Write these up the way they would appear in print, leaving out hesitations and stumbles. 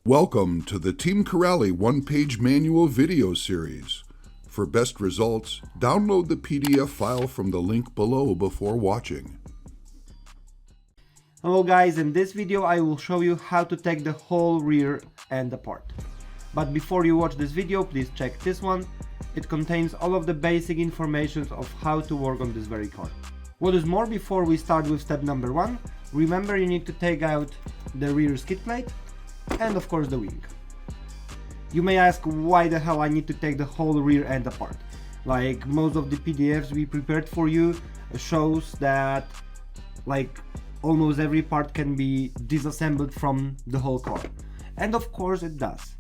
Welcome to the Team Corrali one-page manual video series. For best results, download the PDF file from the link below before watching. Hello guys, in this video I will show you how to take the whole rear end apart. But before you watch this video, please check this one. It contains all of the basic information of how to work on this very car. What is more, before we start with step number 1, remember you need to take out the rear skid plate and of course the wing. You may ask why the hell I need to take the whole rear end apart. Like most of the PDFs we prepared for you shows that like almost every part can be disassembled from the whole car. And of course it does.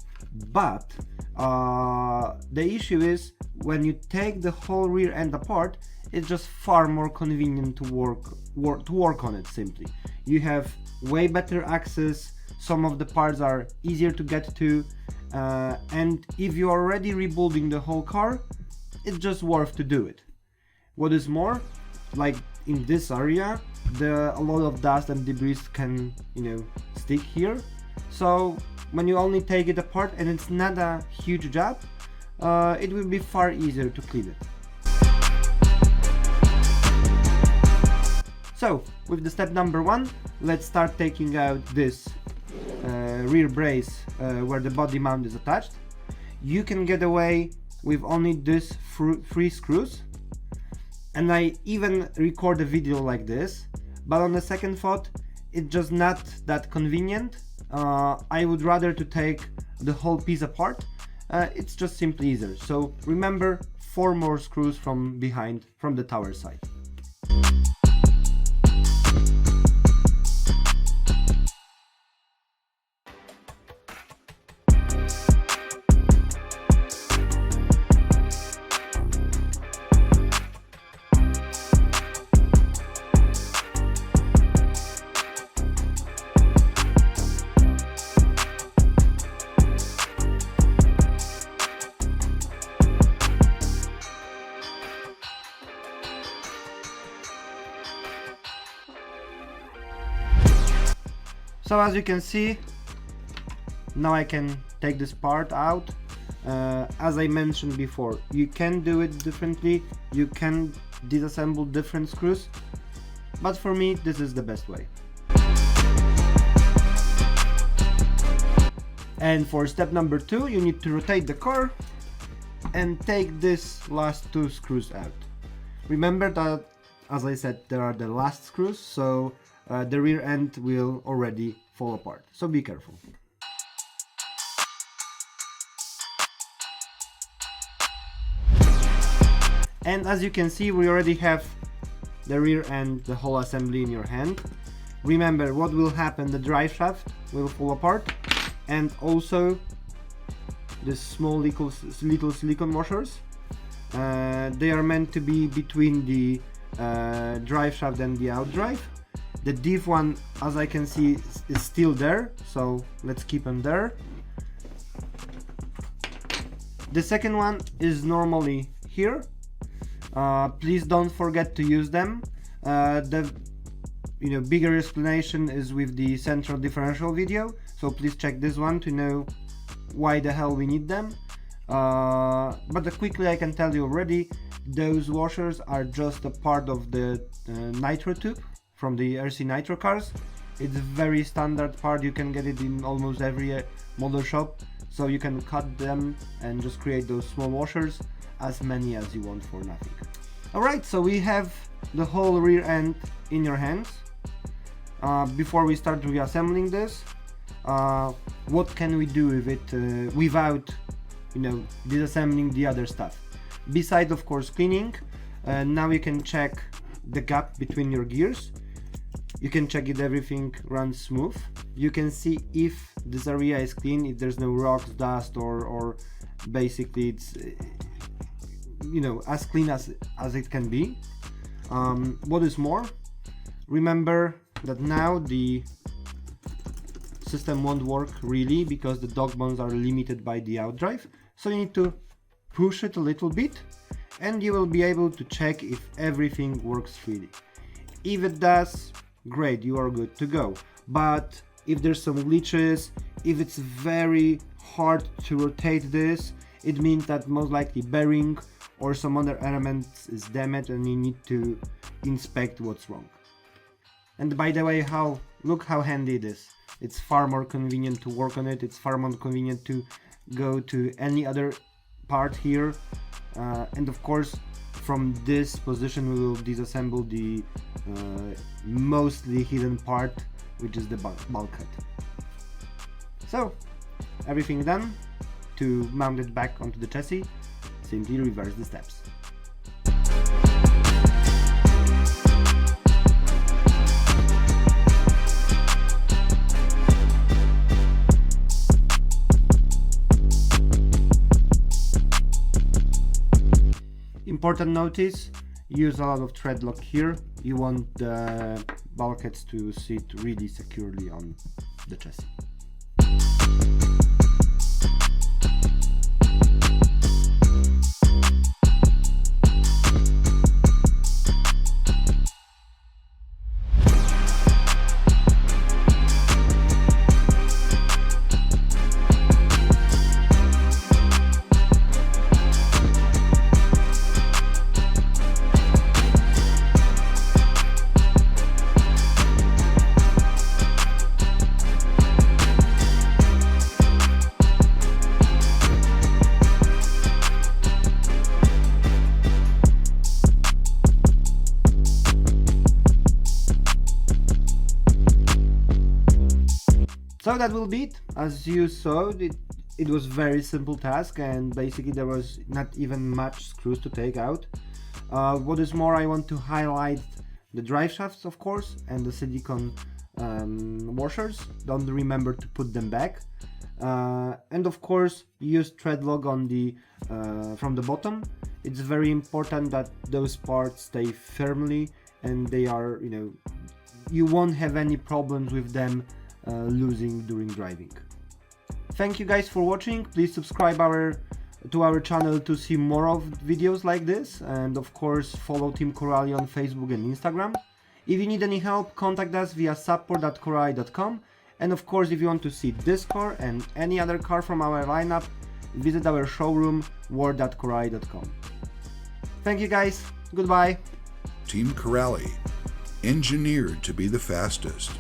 But the issue is when you take the whole rear end apart, it's just far more convenient to work on it simply. You have way better access. Some of the parts are easier to get to, and if you're already rebuilding the whole car, it's just worth to do it. What is more, like in this area, a lot of dust and debris can, stick here. So when you only take it apart and it's not a huge job, it will be far easier to clean it. So with the step number 1, let's start taking out this rear brace where the body mount is attached. You can get away with only these 3 screws, and I even record a video like this, but on the second thought it's just not that convenient. I would rather to take the whole piece apart. It's just simply easier. So remember, 4 more screws from behind, from the tower side. So as you can see, now I can take this part out. As I mentioned before, you can do it differently, you can disassemble different screws, but for me this is the best way. And for step number 2, you need to rotate the car and take this last 2 screws out. Remember that, as I said, there are the last screws, so the rear end will already fall apart, so be careful. And as you can see, we already have the rear end, the whole assembly in your hand. Remember what will happen: the drive shaft will fall apart, and also the small little silicone washers. They are meant to be between the drive shaft and the outdrive. The diff one, as I can see, is still there, so let's keep them there. The second one is normally here. Please don't forget to use them. The bigger explanation is with the central differential video, so please check this one to know why the hell we need them. But quickly I can tell you already, those washers are just a part of the nitro tube from the RC Nitro cars. It's a very standard part, you can get it in almost every model shop, so you can cut them and just create those small washers, as many as you want for nothing. Alright, so we have the whole rear end in your hands. Before we start reassembling this, what can we do with it without disassembling the other stuff? Besides of course cleaning, now you can check the gap between your gears. You can check if everything runs smooth. You can see if this area is clean, if there's no rocks, dust, or basically it's as clean as it can be. What is more, remember that now the system won't work really because the dog bones are limited by the outdrive, so you need to push it a little bit and you will be able to check if everything works freely. If it does, great, you are good to go. But if there's some glitches, If it's very hard to rotate this, it means that most likely bearing or some other element is damaged and you need to inspect what's wrong. And by the way, look how handy it is. It's far more convenient to work on it, it's far more convenient to go to any other part here. And of course, from this position we will disassemble the mostly hidden part, which is the bulkhead. So, everything done. To mount it back onto the chassis, simply reverse the steps. Important notice, use a lot of thread lock here. You want the bulkheads to sit really securely on the chassis. So that will be it. As you saw, it was very simple task, and basically there was not even much screws to take out. What is more, I want to highlight the drive shafts, of course, and the silicone washers. Don't remember to put them back. And of course, use thread lock on the from the bottom. It's very important that those parts stay firmly and they are, you won't have any problems with them losing during driving. Thank you guys for watching. Please subscribe to our channel to see more of videos like this, and of course follow Team Corelli on Facebook and Instagram. If you need any help, contact us via support@corelli.com, and of course if you want to see this car and any other car from our lineup, visit our showroom world.corelli.com. Thank you guys, goodbye. Team Corelli, engineered to be the fastest.